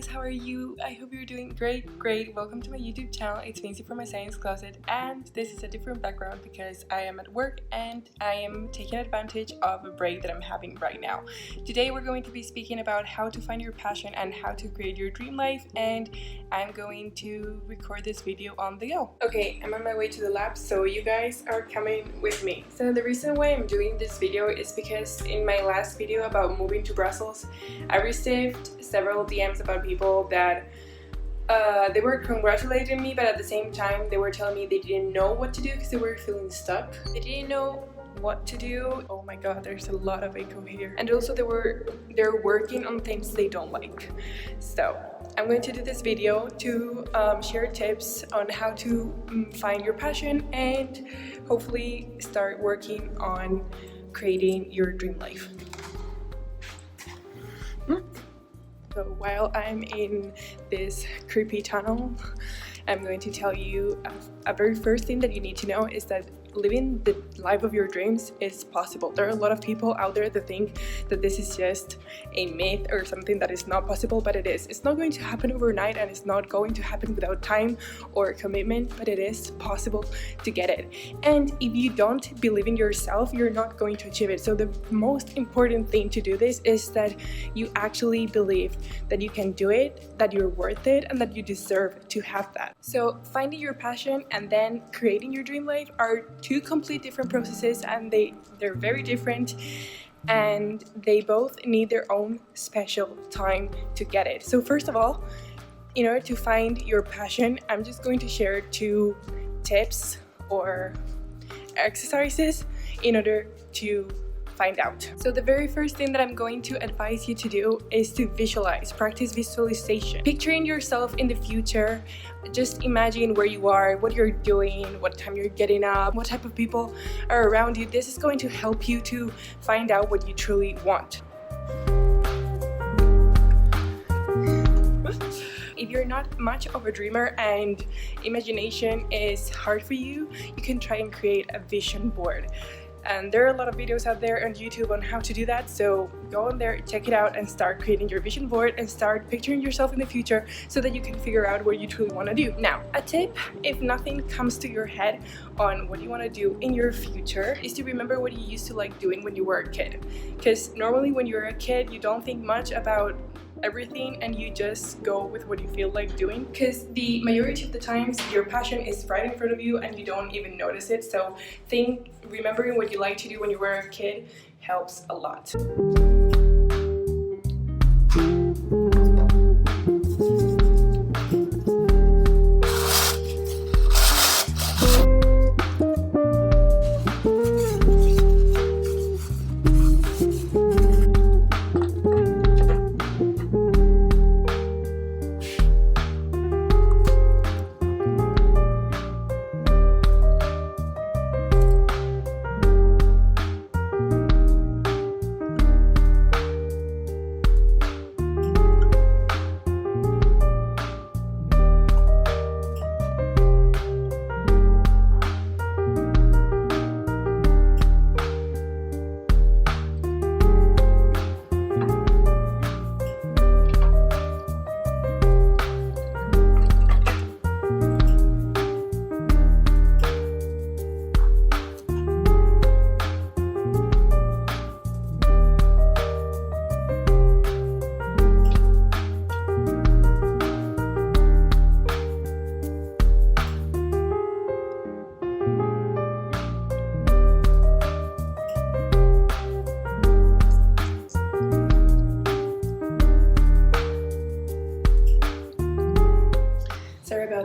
guys, how are you? I hope you're doing great. Welcome to my YouTube channel. It's Fancy from my science closet, and this is a different background because I am at work and I am taking advantage of a break that I'm having right now. Today we're going to be speaking about how to find your passion and how to create your dream life, and I'm going to record this video on the go. Okay, I'm on my way to the lab, so you guys are coming with me. So the reason why I'm doing this video is because in my last video about moving to Brussels, I received several DMs about people that they were congratulating me, but at the same time they were telling me they didn't know what to do because they were feeling stuck. They didn't know what to do. Oh my god, there's a lot of echo here. And also they're working on things they don't like. So I'm going to do this video to share tips on how to find your passion and hopefully start working on creating your dream life. So while I'm in this creepy tunnel, I'm going to tell you a very first thing that you need to know is that living the life of your dreams is possible. There are a lot of people out there that think that this is just a myth or something that is not possible, but it is. It's not going to happen overnight, and it's not going to happen without time or commitment, but it is possible to get it. And if you don't believe in yourself, you're not going to achieve it. So the most important thing to do this is that you actually believe that you can do it, that you're worth it, and that you deserve to have that. So finding your passion and then creating your dream life are two complete different processes, and they're very different, and they both need their own special time to get it. So first of all, in order to find your passion, I'm just going to share 2 tips or exercises in order to find out. So the very first thing that I'm going to advise you to do is to visualize, practice visualization. Picturing yourself in the future, just imagine where you are, what you're doing, what time you're getting up, what type of people are around you. This is going to help you to find out what you truly want. If you're not much of a dreamer and imagination is hard for you, you can try and create a vision board. And there are a lot of videos out there on YouTube on how to do that, so go on there, check it out, and start creating your vision board and start picturing yourself in the future so that you can figure out what you truly want to do. Now, a tip, if nothing comes to your head on what you want to do in your future, is to remember what you used to like doing when you were a kid. Because normally when you're a kid, you don't think much about everything and you just go with what you feel like doing, because the majority of the times your passion is right in front of you and you don't even notice it. So remembering what you like to do when you were a kid helps a lot.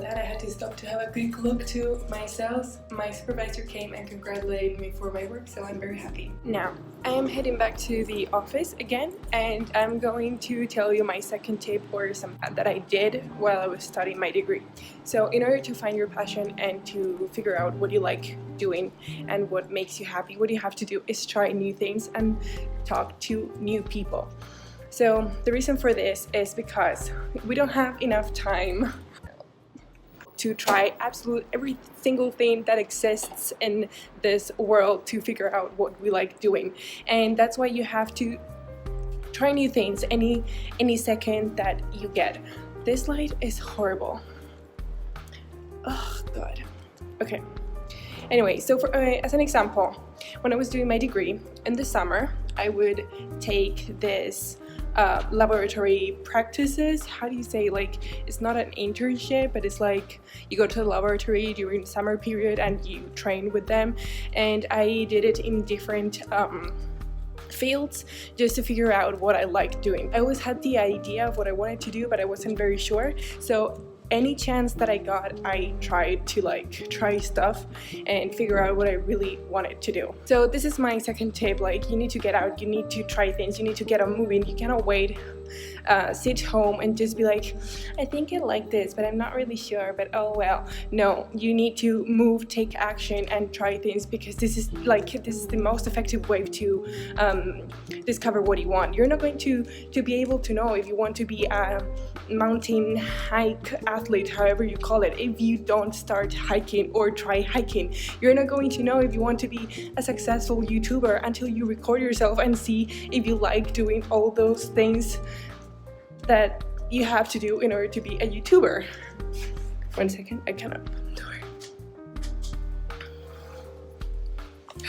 That I had to stop to have a quick look to myself. My supervisor came and congratulated me for my work, so I'm very happy. Now, I am heading back to the office again, and I'm going to tell you my second tip or something that I did while I was studying my degree. So in order to find your passion and to figure out what you like doing and what makes you happy, what you have to do is try new things and talk to new people. So the reason for this is because we don't have enough time to try absolute every single thing that exists in this world to figure out what we like doing. And that's why you have to try new things any second that you get. This light is horrible. Oh god. Okay, anyway, so for as an example, when I was doing my degree in the summer, I would take this laboratory practices. How do you say, like, it's not an internship, but it's like you go to the laboratory during the summer period and you train with them. And I did it in different fields just to figure out what I liked doing. I always had the idea of what I wanted to do, but I wasn't very sure. So any chance that I got, I tried to like try stuff and figure out what I really wanted to do. So this is my second tip. Like, you need to get out, you need to try things, you need to get on moving. You cannot wait, sit home and just be like, I think I like this, but I'm not really sure, but oh well. No, you need to move, take action and try things, because this is the most effective way to discover what you want. You're not going to be able to know if you want to be a mountain hike athlete, however you call it, if you don't start hiking or try hiking. You're not going to know if you want to be a successful YouTuber until you record yourself and see if you like doing all those things that you have to do in order to be a YouTuber. 1 second, I cannot open the door.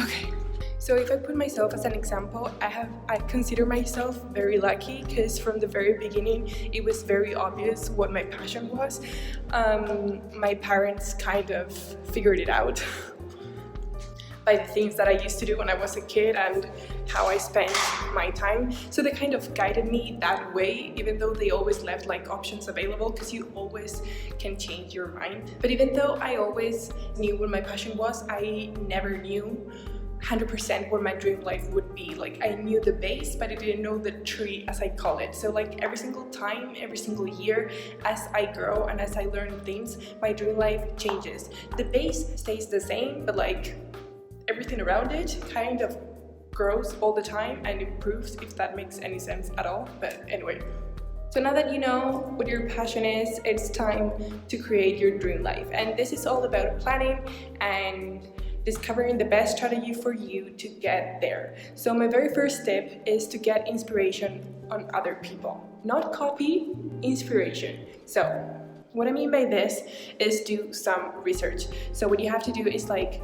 Okay. So if I put myself as an example, I consider myself very lucky, because from the very beginning it was very obvious what my passion was. My parents kind of figured it out by the things that I used to do when I was a kid and how I spent my time. So they kind of guided me that way, even though they always left like options available, because you always can change your mind. But even though I always knew what my passion was, I never knew 100% what my dream life would be. Like, I knew the base, but I didn't know the tree, as I call it. So like every single time, every single year, as I grow and as I learn things, my dream life changes. The base stays the same, but like everything around it kind of grows all the time and improves, if that makes any sense at all. But anyway, so now that you know what your passion is, it's time to create your dream life. And this is all about planning and discovering the best strategy for you to get there. So my very first tip is to get inspiration on other people. Not copy, inspiration. So what I mean by this is do some research. So what you have to do is like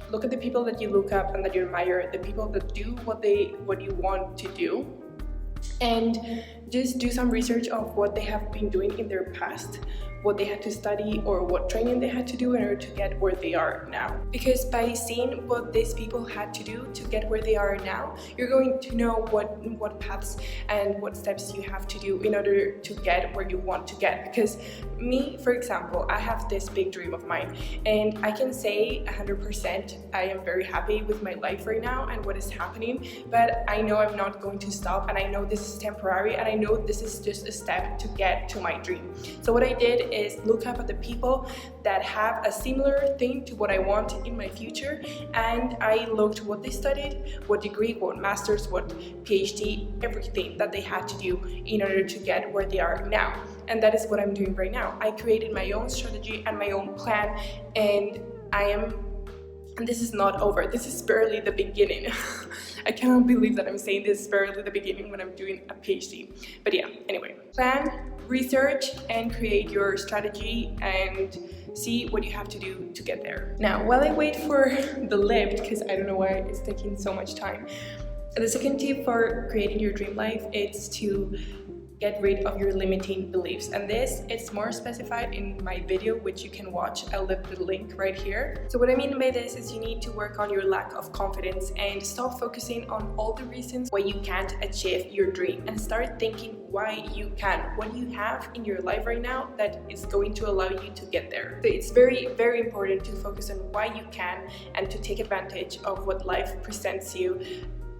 look at the people that you look up and that you admire, the people that do what you want to do, and just do some research of what they have been doing in their past, what they had to study or what training they had to do in order to get where they are now. Because by seeing what these people had to do to get where they are now, you're going to know what paths and what steps you have to do in order to get where you want to get. Because me, for example, I have this big dream of mine, and I can say 100% I am very happy with my life right now and what is happening, but I know I'm not going to stop, and I know this is temporary, and I know this is just a step to get to my dream. So what I did is look up at the people that have a similar thing to what I want in my future, and I looked what they studied, what degree, what master's, what PhD, everything that they had to do in order to get where they are now. And that is what I'm doing right now. I created my own strategy and my own plan, and this is not over. This is barely the beginning. I cannot believe that I'm saying this is barely the beginning when I'm doing a PhD. But yeah, anyway, plan, research, and create your strategy and see what you have to do to get there. Now, while I wait for the lift, because I don't know why it's taking so much time, the second tip for creating your dream life is to get rid of your limiting beliefs. And this is more specified in my video, which you can watch. I'll leave the link right here. So what I mean by this is you need to work on your lack of confidence and stop focusing on all the reasons why you can't achieve your dream, and start thinking why you can, what you have in your life right now that is going to allow you to get there. So it's very, very important to focus on why you can and to take advantage of what life presents you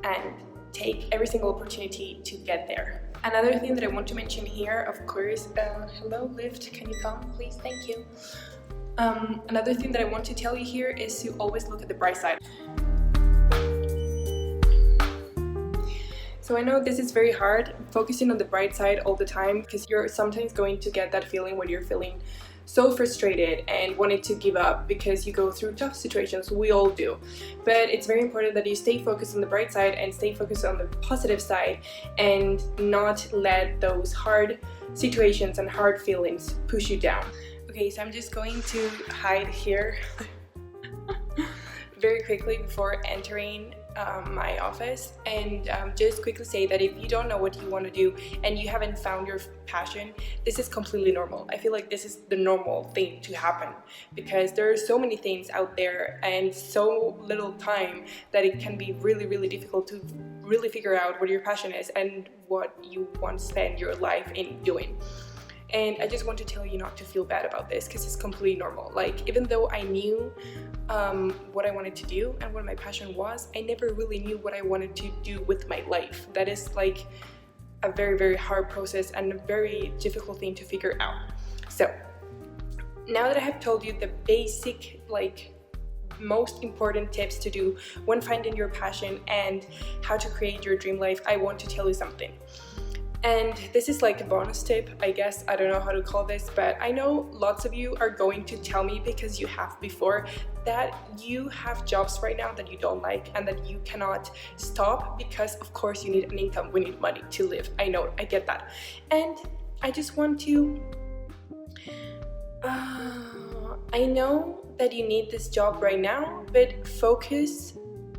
and take every single opportunity to get there. Another thing that I want to mention here, of course, hello Lyft, can you come please? Thank you. Another thing that I want to tell you here is to always look at the bright side. So I know this is very hard, focusing on the bright side all the time, because you're sometimes going to get that feeling when you're feeling so frustrated and wanted to give up because you go through tough situations. We all do. But it's very important that you stay focused on the bright side and stay focused on the positive side and not let those hard situations and hard feelings push you down. Okay, so I'm just going to hide here very quickly before entering my office, and just quickly say that if you don't know what you want to do and you haven't found your passion, this is completely normal. I feel like this is the normal thing to happen because there are so many things out there and so little time that it can be really difficult to really figure out what your passion is and what you want to spend your life in doing. And I just want to tell you not to feel bad about this because it's completely normal. Like, even though I knew what I wanted to do and what my passion was, I never really knew what I wanted to do with my life. That is like a very hard process and a very difficult thing to figure out. So now that I have told you the basic, like, most important tips to do when finding your passion and how to create your dream life, I want to tell you something. And this is like a bonus tip, I guess. I don't know how to call this, but I know lots of you are going to tell me, because you have before, that you have jobs right now that you don't like and that you cannot stop because of course you need an income, we need money to live. I know, I get that. And I just want to I know that you need this job right now, but focus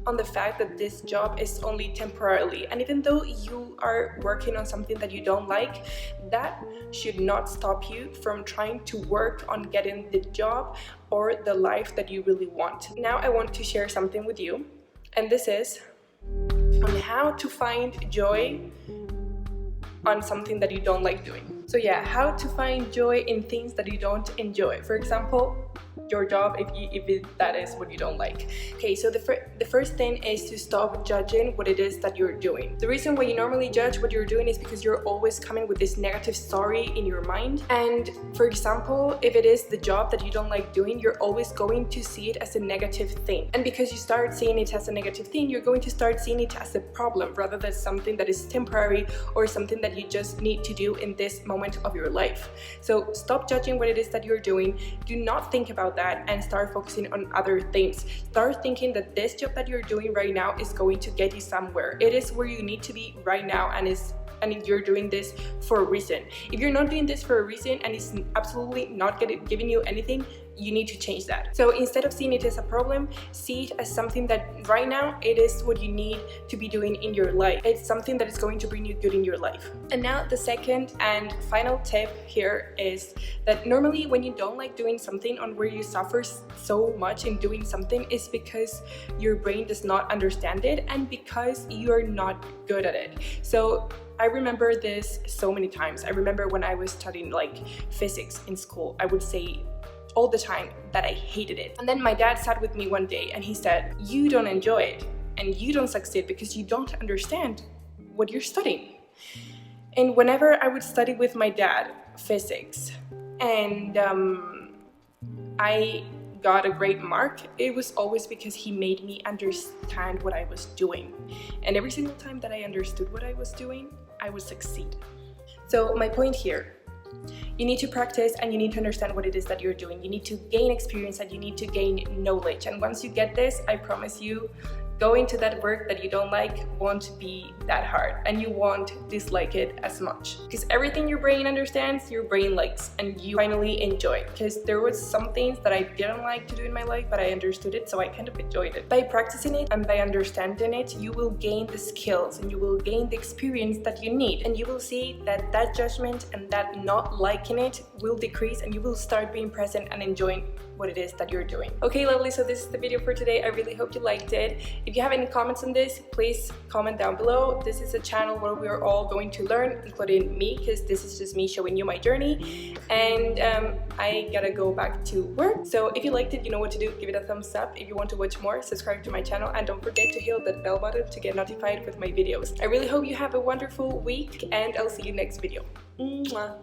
on the fact that this job is only temporarily, and even though you are working on something that you don't like, that should not stop you from trying to work on getting the job or the life that you really want. Now I want to share something with you, and this is on how to find joy on something that you don't like doing. So yeah, how to find joy in things that you don't enjoy. For example, your job, if that is what you don't like. Okay, so the first thing is to stop judging what it is that you're doing. The reason why you normally judge what you're doing is because you're always coming with this negative story in your mind. And for example, if it is the job that you don't like doing, you're always going to see it as a negative thing. And because you start seeing it as a negative thing, you're going to start seeing it as a problem rather than something that is temporary or something that you just need to do in this moment of your life. So stop judging what it is that you're doing. Do not think about that and start focusing on other things. Start thinking that this job that you're doing right now is going to get you somewhere. It is where you need to be right now, and you're doing this for a reason. If you're not doing this for a reason and it's absolutely not giving you anything, you need to change that. So instead of seeing it as a problem, see it as something that right now it is what you need to be doing in your life. It's something that is going to bring you good in your life. And now the second and final tip here is that normally when you don't like doing something on where you suffer so much in doing something is because your brain does not understand it and because you're not good at it. So I remember this so many times. I remember when I was studying like physics in school, I would say all the time that I hated it. And then my dad sat with me one day and he said, you don't enjoy it and you don't succeed because you don't understand what you're studying. And whenever I would study with my dad physics and I got a great mark, it was always because he made me understand what I was doing. And every single time that I understood what I was doing, I would succeed. So my point here, you need to practice and you need to understand what it is that you're doing. You need to gain experience and you need to gain knowledge. And once you get this, I promise you, going to that work that you don't like won't be that hard and you won't dislike it as much. Because everything your brain understands, your brain likes and you finally enjoy. Because there was some things that I didn't like to do in my life, but I understood it, so I kind of enjoyed it. By practicing it and by understanding it, you will gain the skills and you will gain the experience that you need. And you will see that that judgment and that not liking it will decrease and you will start being present and enjoying what it is that you're doing. Okay, lovely, so this is the video for today. I really hope you liked it. If you have any comments on this, please comment down below. This is a channel where we are all going to learn, including me, because this is just me showing you my journey. And I gotta go back to work. So if you liked it, you know what to do. Give it a thumbs up. If you want to watch more, subscribe to my channel and don't forget to hit that bell button to get notified with my videos. I really hope you have a wonderful week and I'll see you next video. Mwah.